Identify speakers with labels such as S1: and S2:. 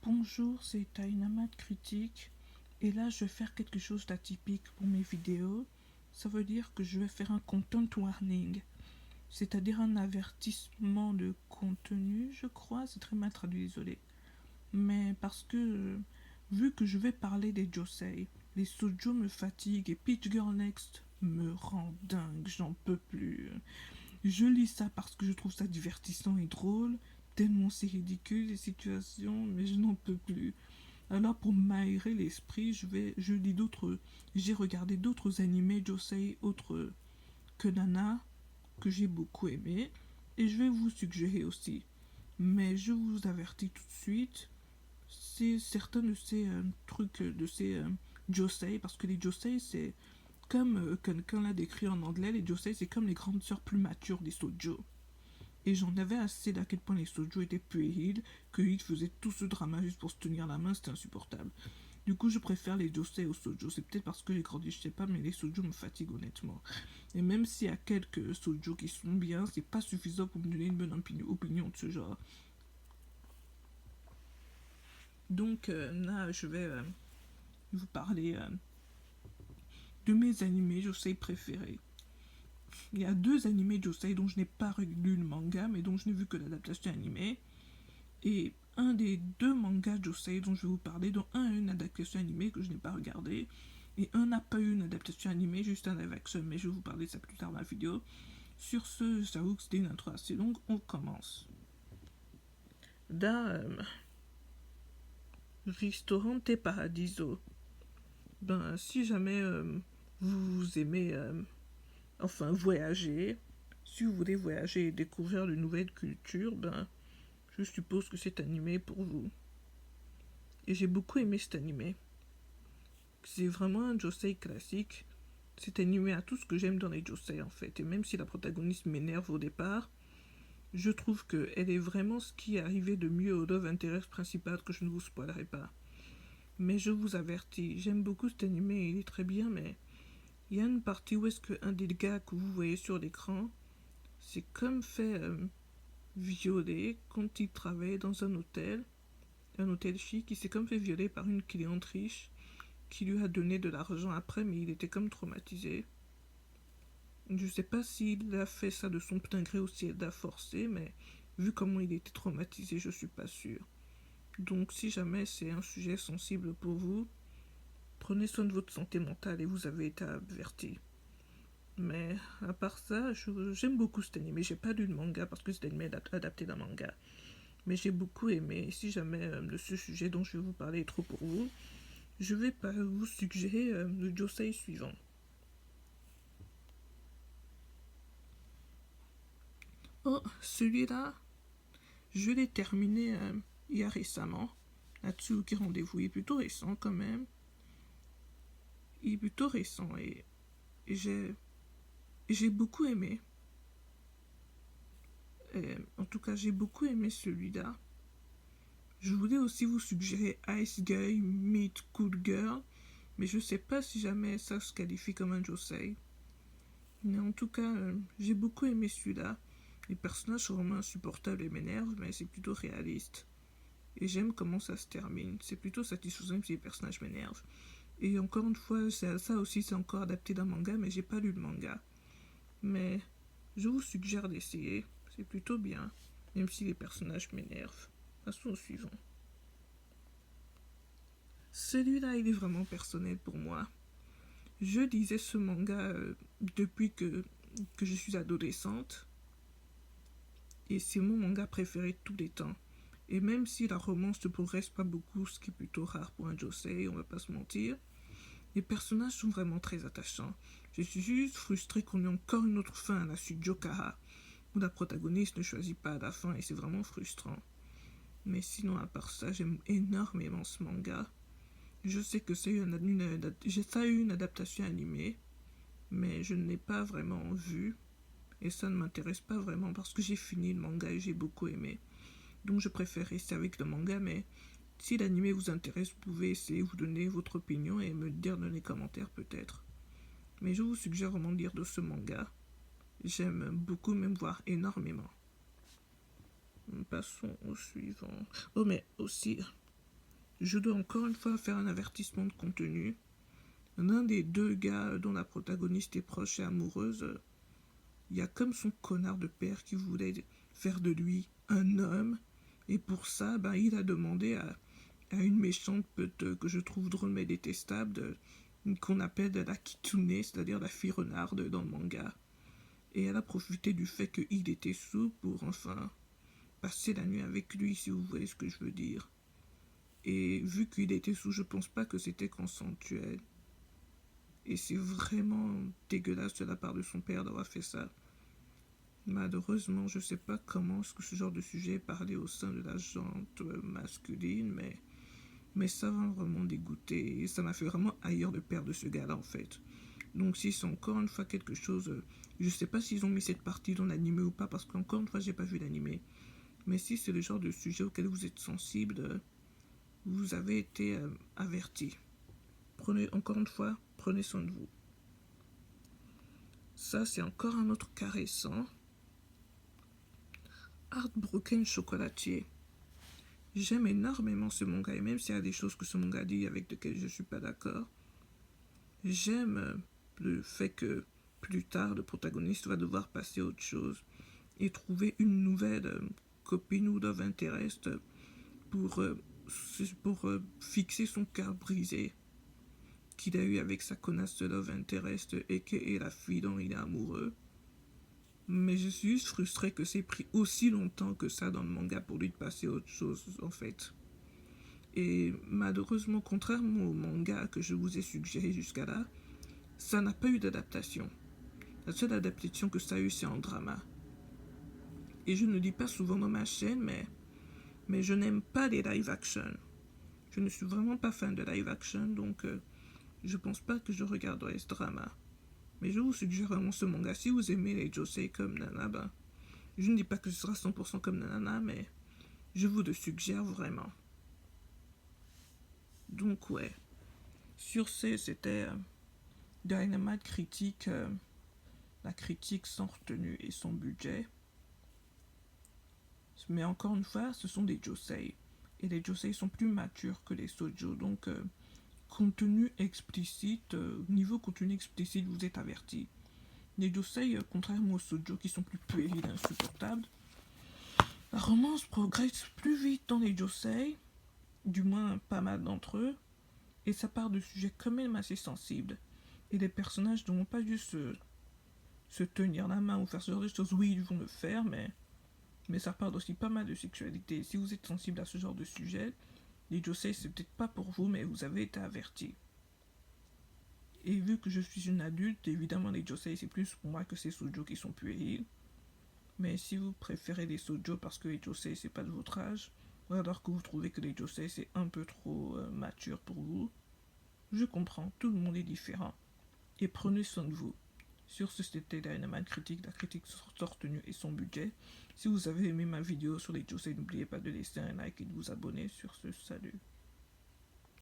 S1: Bonjour, c'est Tainama de Critique et là je vais faire quelque chose d'atypique pour mes vidéos. Ça veut dire que je vais faire un content warning, c'est-à-dire un avertissement de contenu, je crois, c'est très mal traduit, désolé. Mais parce que, vu que je vais parler des josei, les shoujo me fatiguent et Peach Girl Next me rend dingue, j'en peux plus. Je lis ça parce que je trouve ça divertissant et drôle, tellement c'est ridicule les situations, mais je n'en peux plus. Alors pour m'aérer l'esprit, je lis d'autres, j'ai regardé d'autres animés josei autres que Nana que j'ai beaucoup aimé et je vais vous suggérer aussi. Mais je vous avertis tout de suite, c'est certains de ces trucs de ces josei parce que les josei c'est comme quelqu'un l'a décrit en anglais, les josei c'est comme les grandes sœurs plus matures des shoujo. Et j'en avais assez d'à quel point les shoujo étaient puérils, qu'ils faisaient tout ce drama juste pour se tenir la main, c'était insupportable. Du coup, je préfère les josei aux shoujo. C'est peut-être parce que j'ai grandi, je sais pas, mais les shoujo me fatiguent honnêtement. Et même s'il y a quelques shoujo qui sont bien, c'est pas suffisant pour me donner une bonne opinion de ce genre. Donc là, je vais vous parler de mes animés josei préférés. Il y a deux animés josei dont je n'ai pas lu le manga, mais dont je n'ai vu que l'adaptation animée. Et un des deux mangas josei dont je vais vous parler, dont un a une adaptation animée que je n'ai pas regardé, et un n'a pas eu une adaptation animée, juste un live action, mais je vais vous parler de ça plus tard dans la vidéo. Sur ce, j'avoue que c'était une intro assez longue, on commence. Da Ristorante Paradiso. Ben, si jamais vous aimez enfin voyager, si vous voulez voyager et découvrir de nouvelles cultures, ben, je suppose que c'est animé pour vous. Et j'ai beaucoup aimé cet animé. C'est vraiment un josei classique. C'est animé à tout ce que j'aime dans les josei en fait. Et même si la protagoniste m'énerve au départ, je trouve qu'elle est vraiment ce qui est arrivé de mieux au love interest principal que je ne vous spoilerai pas. Mais je vous avertis, j'aime beaucoup cet animé, il est très bien, mais il y a une partie où est-ce qu'un des gars que vous voyez sur l'écran, c'est comme fait violer quand il travaille dans un hôtel chic, il s'est comme fait violer par une cliente riche qui lui a donné de l'argent après, mais il était comme traumatisé. Je sais pas s'il a fait ça de son plein gré ou s'il l'a forcé, mais vu comment il était traumatisé, je suis pas sûre. Donc si jamais c'est un sujet sensible pour vous, prenez soin de votre santé mentale et vous avez été averti. Mais à part ça, j'aime beaucoup cet animé. J'ai pas lu le manga parce que cet animé est adapté d'un manga. Mais j'ai beaucoup aimé. Si jamais ce sujet dont je vais vous parler est trop pour vous, je vais vous suggérer le josei suivant. Oh, celui-là, je l'ai terminé il y a récemment. Natsuki Rendez-vous, il est plutôt récent quand même. Il est plutôt récent et j'ai beaucoup aimé. En tout cas, j'ai beaucoup aimé celui-là. Je voulais aussi vous suggérer Ice Guy Meet Cool Girl, mais je sais pas si jamais ça se qualifie comme un josei. Mais en tout cas, j'ai beaucoup aimé celui-là. Les personnages sont vraiment insupportables et m'énervent, mais c'est plutôt réaliste. Et j'aime comment ça se termine. C'est plutôt satisfaisant si les personnages m'énervent. Et encore une fois, ça aussi c'est encore adapté d'un manga, mais j'ai pas lu le manga. Mais je vous suggère d'essayer. C'est plutôt bien, même si les personnages m'énervent. Passons au suivant. Celui-là, il est vraiment personnel pour moi. Je lisais ce manga depuis que je suis adolescente. Et c'est mon manga préféré de tous les temps. Et même si la romance ne progresse pas beaucoup, ce qui est plutôt rare pour un josei, on va pas se mentir, les personnages sont vraiment très attachants. Je suis juste frustrée qu'on ait encore une autre fin à la suite Jokaha, où la protagoniste ne choisit pas à la fin et c'est vraiment frustrant. Mais sinon, à part ça, j'aime énormément ce manga. Je sais que ça a eu une adaptation animée, mais je ne l'ai pas vraiment vue. Et ça ne m'intéresse pas vraiment parce que j'ai fini le manga et j'ai beaucoup aimé. Donc je préfère rester avec le manga, mais si l'anime vous intéresse, vous pouvez essayer, vous donner votre opinion et me le dire dans les commentaires peut-être. Mais je vous suggère vraiment de lire de ce manga. J'aime beaucoup, même voir énormément. Passons au suivant. Oh mais aussi, je dois encore une fois faire un avertissement de contenu. L'un des deux gars dont la protagoniste est proche et amoureuse, il y a comme son connard de père qui voulait faire de lui un homme. Et pour ça, il a demandé à une méchante pute que je trouve drôle mais détestable, qu'on appelle de la kitsune, c'est-à-dire la fille renarde dans le manga. Et elle a profité du fait qu'il était sous pour enfin passer la nuit avec lui, si vous voyez ce que je veux dire. Et vu qu'il était sous, je pense pas que c'était consensuel. Et c'est vraiment dégueulasse de la part de son père d'avoir fait ça. Malheureusement, je sais pas comment est-ce que ce genre de sujet est parlé au sein de la gente masculine, mais ça va vraiment dégoûter. Et ça m'a fait vraiment haïr le père de ce gars-là, en fait. Donc si c'est encore une fois quelque chose... je sais pas s'ils ont mis cette partie dans l'animé ou pas, parce qu'encore une fois, j'ai pas vu l'animé. Mais si c'est le genre de sujet auquel vous êtes sensible, vous avez été averti. Prenez, encore une fois, prenez soin de vous. Ça, c'est encore un autre cas récent. Heartbroken Chocolatier. J'aime énormément ce manga, et même s'il y a des choses que ce manga dit avec lesquelles je suis pas d'accord, j'aime le fait que plus tard, le protagoniste va devoir passer à autre chose et trouver une nouvelle copine ou love interest pour fixer son cœur brisé qu'il a eu avec sa connasse de love interest et qui est la fille dont il est amoureux. Mais je suis juste frustré que c'est pris aussi longtemps que ça dans le manga pour lui de passer à autre chose, en fait. Et malheureusement, contrairement au manga que je vous ai suggéré jusqu'à là, ça n'a pas eu d'adaptation. La seule adaptation que ça a eu, c'est en drama. Et je ne le dis pas souvent dans ma chaîne, mais je n'aime pas les live action. Je ne suis vraiment pas fan de live action, donc je pense pas que je regarderai ce drama. Mais je vous suggère vraiment ce manga. Si vous aimez les josei comme Nana, je ne dis pas que ce sera 100% comme Nana, mais je vous le suggère vraiment. Donc ouais. Sur ce, c'était Dynamite critique, la critique sans retenue et sans budget. Mais encore une fois, ce sont des josei. Et les josei sont plus matures que les shoujo, donc contenu explicite, niveau contenu explicite, vous êtes avertis. Les josei, contrairement aux shoujo qui sont plus puérils et insupportables, la romance progresse plus vite dans les josei, du moins pas mal d'entre eux, et ça part de sujets quand même assez sensibles. Et les personnages ne vont pas juste se tenir la main ou faire ce genre de choses. Oui, ils vont le faire, mais ça parle aussi pas mal de sexualité. Si vous êtes sensible à ce genre de sujet, les josei c'est peut-être pas pour vous, mais vous avez été avertis. Et vu que je suis une adulte, évidemment les josei c'est plus pour moi que ces shoujo qui sont puérils. Mais si vous préférez les shoujo parce que les josei c'est pas de votre âge, ou alors que vous trouvez que les josei c'est un peu trop mature pour vous, je comprends, tout le monde est différent. Et prenez soin de vous. Sur ce, c'était Dynamite critique, la critique sans retenue et son budget. Si vous avez aimé ma vidéo sur les josei, n'oubliez pas de laisser un like et de vous abonner. Sur ce, salut.